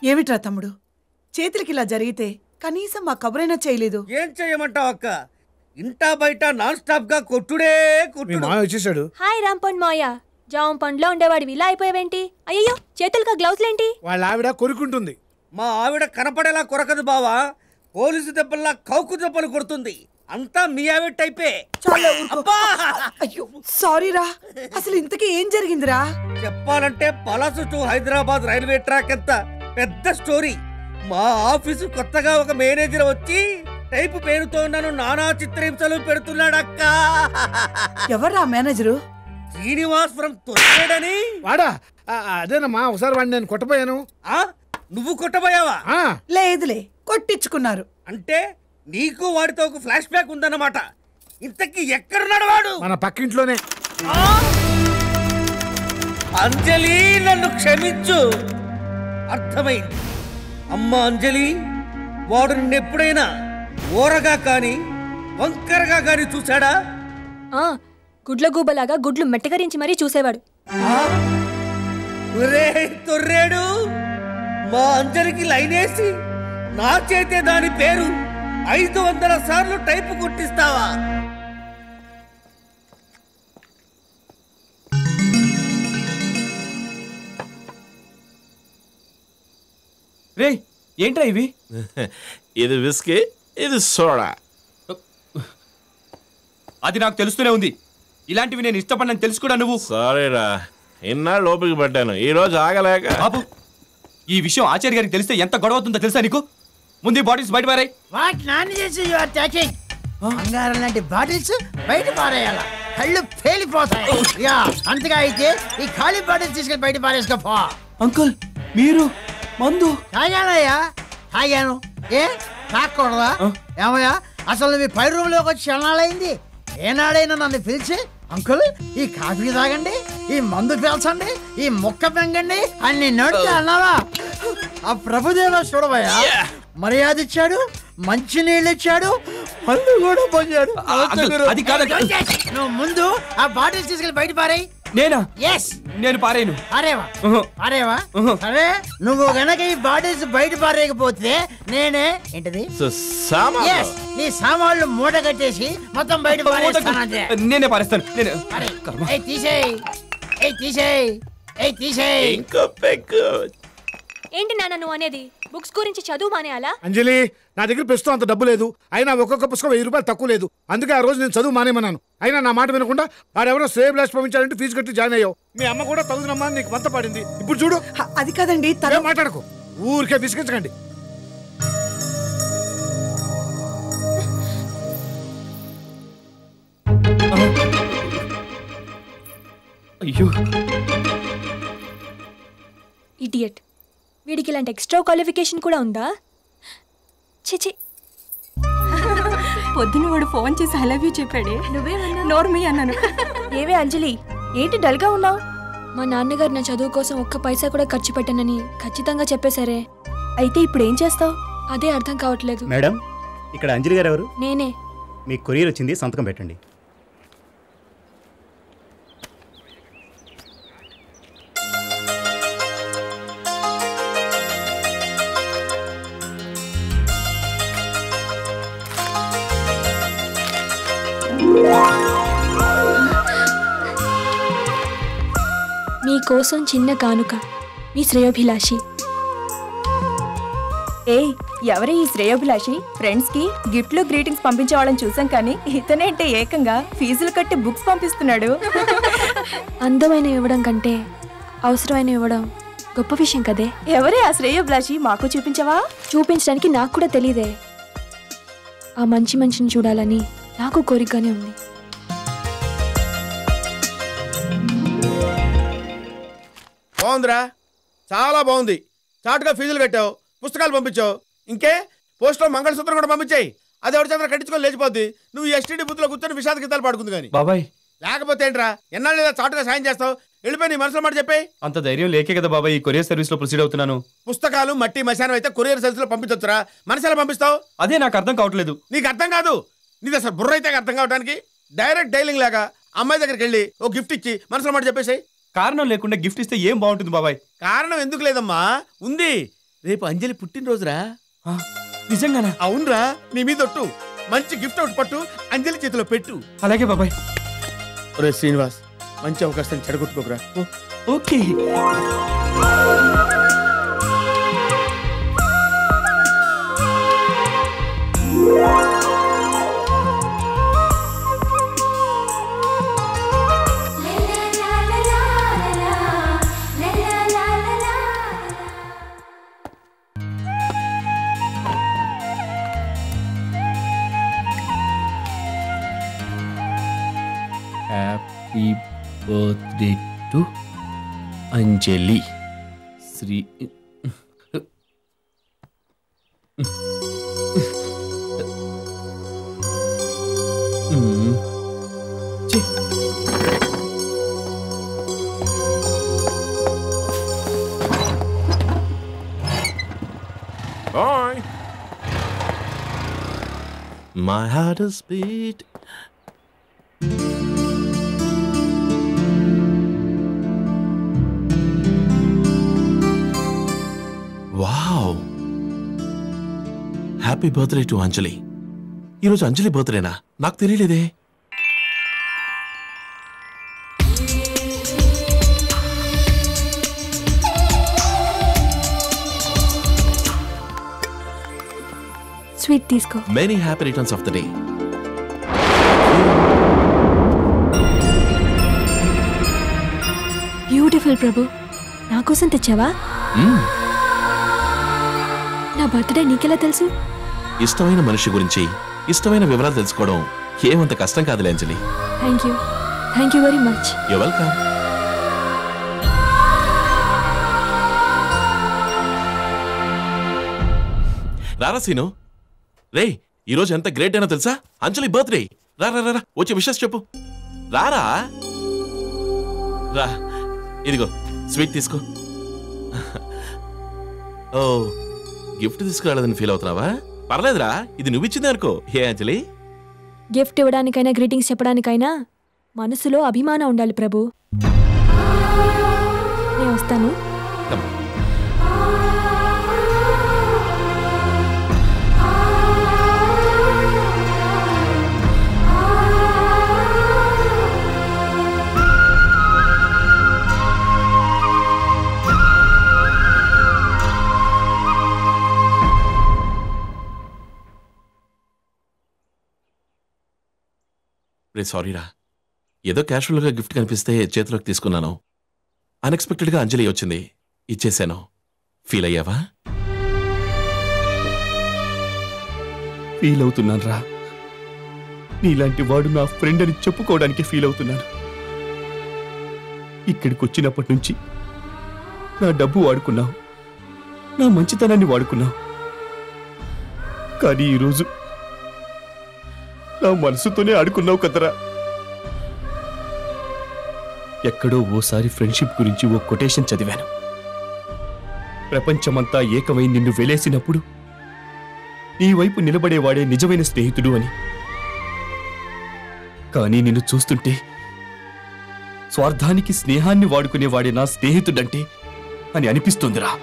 ఏమిట్రా తమ్ముడు, చేతులకి ఇలా జరిగితే కనీసం మా కబురైనా చేయలేదు. ఏం చేయమంటావు అక్క? ఇంటా బయట నాన్ స్టాప్ గా కొట్టుడే కొట్టుడు. వచ్చేసాడు. హాయ్ రాంపండ్ మాయ, జామ పండ్లో ఉండేవాడివి ఇలా అయిపోయావేంటి? అయ్యో చేతులుగా గ్లౌజ్లేంటి? వాళ్ళ ఆవిడ కొరుకుంటుంది. మా ఆవిడ కనపడేలా కొరకదు బావా, పోలీసు దెబ్బల్లా కౌకు దెబ్బలు కొడుతుంది. అంతా మీ ఆవిడ టైపే. అయ్యో సారీరా, అసలు ఇంతకీ ఏం జరిగిందిరా? చెప్పాలంటే పలాసు టు హైదరాబాద్ రైల్వే ట్రాక్ ఎంత పెద్ద స్టోరీ. మా ఆఫీసు కొత్తగా ఒక మేనేజర్ వచ్చి టైపు పేరుతో నన్ను నానా చిత్రహింసలు పెడుతున్నాడక్క. ఎవర్రా మేనేజరు? శ్రీనివాస్ ఫ్రమ్ తొర్రేడని. వాడా? అదేనమ్మా, ఒకసారి వాడిని నేను కొట్టబోయాను. నువ్వు కొట్టబోయావా? లేదులే, కొట్టించుకున్నారు. అంటే నీకు వాడితో ఒక ఫ్లాష్ బ్యాక్ ఉందన్నమాట. ఇంతకీ ఎక్కడున్నాడు వాడు? మన పక్కింట్లోనే. అంజలి నన్ను క్షమించు. అర్థమైంది. అమ్మ అంజలి, వాడు నిన్నెప్పుడైనా ఓరగా కాని వంకరగా కాని చూశాడా? గుడ్ల గూబలాగా గుడ్లు మెట్టగరించి మరీ చూసేవాడు. తొర్రేడు, మా అంజలికి లైనేసి నా చేతే దాని పేరు 500 సార్లు టైపు కొట్టిస్తావా? రే ఏంట్రా ఇవి? ఇది విస్కీ, ఇది సోడా. అది నాకు తెలుస్తూనే ఉంది. ఇలాంటివి నేను ఇష్టపడనని తెలుసు కూడా నువ్వు. సారీరా, ఇన్నాళ్ళు ఓపిక పట్టాను, ఈ రోజు ఆగలేక. బాబు, ఈ విషయం ఆచార్య గారికి తెలిస్తే ఎంత గొడవ అవుతుందో తెలుసా నీకు? ముందు బాటిల్స్ బయట పారాయి. What nonsense you are talking? బంగారం లాంటి బాటిల్స్ బయట పారేయాలా? కళ్ళు పేలిపోతాయి. యా, అంతగా అయితే ఈ ఖాళీ బాటిల్స్ తీసుకెళ్ళి బయట పారేసుకోపో. అంకుల్, మీరు మందు తాగానయ్యా, తాగాను. ఏ తాగకూడదా? ఏమయ్యా, అసలు మీ పై రూమ్ లోకి వచ్చి క్షణాలైంది. ఏనాడైనా నన్ను పిలిచి అంకుల్ ఈ కాఫీ తాగండి, ఈ మందు పీల్చండి, ఈ ముక్క పెంగండి అని నడితే అన్నావా? ఆ ప్రభుదేవ చూడవయ్యా, మర్యాద ఇచ్చాడు, మంచి నీళ్ళు ఇచ్చాడు, మందు కూడా పొందాడు. అది కాదు. నువ్వు ముందు ఆ బాటిల్స్ తీసుకెళ్ళి బయట పారాయి. నేనా? ఎస్, నేను పారేను. పారేవా? సరే, నువ్వు గనక ఈ బాటిల్స్ బయట పారేయకపోతే నేనే ఏంటిది నీ సామాన్లు మూట కట్టేసి మొత్తం బయట పారేస్తానంటే. నేనే పారేస్తాను. తీసేయ్. ఏంటి నాన్న నువ్వు అనేది? బుక్స్ గురించి చదువు మానేయాలా? అంజలి, నా దగ్గర ప్రస్తుతం అంత డబ్బు లేదు. అయినా ఒక్కొక్క పుస్తకం 1000 రూపాయలు తక్కువ లేదు. అందుకే ఆ రోజు నేను చదువు మానేమన్నాను. అయినా నా మాట వినకుండా వాడెవరో సేవ్ లాస్ట్ పంపించాలంటే ఫీజు కట్టి జాయిన్ అయ్యావు. మీ అమ్మ కూడా తగుదనమ్మా నీకు వంత పడింది. ఇప్పుడు చూడు. అది కాదండి, మాట్లాడకు, ఊరికే విసిగించకండి. అయ్యో ఇడియట్, వీడికి ఇలాంటి ఎక్స్ట్రా క్వాలిఫికేషన్ కూడా ఉందా? చిచి. పొద్దున వాడు ఫోన్ చేసి ఐ లవ్ యూ చెప్పాడే, నువ్వేమన్నా? నోర్మి అన్నాను. ఏవే అంజలి, ఏంటి డల్గా ఉన్నావు? మా నాన్నగారు నా చదువు కోసం ఒక్క పైసా కూడా ఖర్చు పెట్టనని ఖచ్చితంగా చెప్పేశారే. అయితే ఇప్పుడు ఏం చేస్తావు? అదే అర్థం కావట్లేదు. మేడం, ఇక్కడ అంజలి గారు ఎవరు? నేనే. మీకు కొరియర్ వచ్చింది, సంతకం పెట్టండి. మీకోసం చిన్న కానుక, మీ శ్రేయోభిలాషి. ఏయ్, ఎవరే ఈ శ్రేయోభిలాషి? ఫ్రెండ్స్ కి గిఫ్ట్లు గ్రీటింగ్స్ పంపించేవాళ్ళని చూసాం, కానీ ఇతనేంటే ఏకంగా ఫీజులు కట్టి బుక్స్ పంపిస్తున్నాడు. అందమైన ఇవ్వడం కంటే అవసరమైన ఇవ్వడం గొప్ప విషయం కదే. ఎవరే ఆ శ్రేయోభిలాషి? మాకు చూపించవా? చూపించడానికి నాకు కూడా తెలీదే. ఆ మంచి మనిషిని చూడాలని నాకు కోరికగానే ఉంది. బాగుందిరా, చాలా బాగుంది. చాటుగా ఫీజులు కట్టావు, పుస్తకాలు పంపించావు, ఇంకే పోస్ట్లో మంగళసూత్రం కూడా పంపించాయి. అది ఎవరి చేత కట్టించుకొని లేచిపోద్ది. నువ్వు ఎస్టీడీ బుత్తులో కూర్చొని విషాద గీతాలు పాడుకుంది కానీ బాబాయ్. లేకపోతే ఏంట్రా, ఎన్నాళ్ళు లేదా చాటుగా సాయం చేస్తావు? వెళ్ళిపోయి నీ మనసులో మాట చెప్పాయి. అంత ధైర్యం లేకే కదా బాబాయ్ ఈ కొరియర్ సర్వీస్ లో ప్రొసీడ్ అవుతున్నాను. పుస్తకాలు మట్టి మశానం అయితే కొరియర్ సర్వీస్ లో పంపించొచ్చురా, మనసులో పంపిస్తావు? అదే నాకు అర్థం కావట్లేదు. నీకు అర్థం కాదు, నీది అసలు బుర్ర అయితే అర్థం కావడానికి. డైరెక్ట్ డైలింగ్ లాగా అమ్మాయి దగ్గరికి వెళ్ళి ఓ గిఫ్ట్ ఇచ్చి మనసులో మాట చెప్పేసాయి. కారణం లేకుండా గిఫ్ట్ ఇస్తే ఏం బాగుంటుంది బాబాయ్? కారణం ఎందుకు లేదమ్మా, ఉంది. రేపు అంజలి పుట్టినరోజురా. నిజంగానా? అవునరా, నీ మీద ఒట్టు. మంచి గిఫ్ట్ ఒకటి పట్టు, అంజలి చేతిలో పెట్టు. అలాగే బాబాయ్. ఒరే శ్రీనివాస్, మంచి అవకాశం చెడగొట్టుకోకరా. Okay. Happy birthday to Anjali. Sri Bye. My heart is beat. Wow, happy birthday to Anjali. ఈరోజు అంజలి బర్త్డేనా? నాకు తెలియలేదే. స్వీట్ తీసుకో. Many happy returns of the day. Beautiful Prabhu, నా కోసం తెచ్చావా? నా బర్త్డే నీకెలా తెలుసు? ఇష్టమైన మనిషి గురించి ఇష్టమైన వివరాలు తెలుసుకోవడం ఏమంత కష్టం కాదులే Anjali. Thank you very much. You welcome. రారా సీను. రే, ఈరోజు ఎంత గ్రేట్ అయినా తెలుసా? అంజలి బర్త్డే. రా రా రా, వచ్చి విషెస్ చెప్పు. రారా రా, ఇదిగో స్వీట్ తీసుకో. ఓ, గిఫ్ట్ తీసుకురాలేదని ఫీల్ అవుతున్నావా? పర్లేదురా, ఇది నువ్విచ్చిందే అనుకో. ఏ అంజలి, గిఫ్ట్ ఇవ్వడానికైనా గ్రీటింగ్స్ చెప్పడానికైనా మనసులో అభిమానం ఉండాలి ప్రభు. నేను వస్తాను. రే సారీరా, ఏదో క్యాషువల్గా గిఫ్ట్ కనిపిస్తే చేతిలోకి తీసుకున్నాను. అన్ఎక్స్పెక్టెడ్గా అంజలి వచ్చింది, ఇచ్చేసాను. ఫీల్ అయ్యావా? ఫీల్ అవుతున్నాను రా. నీలాంటి వాడు నా ఫ్రెండ్ అని చెప్పుకోవడానికి ఫీల్ అవుతున్నాను. ఇక్కడికి వచ్చినప్పటి నుంచి నా డబ్బు వాడుకున్నావు, నా మంచితనాన్ని వాడుకున్నావు. కానీ ఈరోజు నా మనసుతోనే ఆడుకున్నావు కదరా. ఎక్కడో ఓసారి ఫ్రెండ్షిప్ గురించి ఓ కొటేషన్ చదివాను. ప్రపంచమంతా ఏకమై నిన్ను వెలేసినప్పుడు నీ వైపు నిలబడేవాడే నిజమైన స్నేహితుడు అని. కానీ నిన్ను చూస్తుంటే స్వార్థానికి స్నేహాన్ని వాడుకునేవాడే నా స్నేహితుడంటే అని అనిపిస్తుందిరా.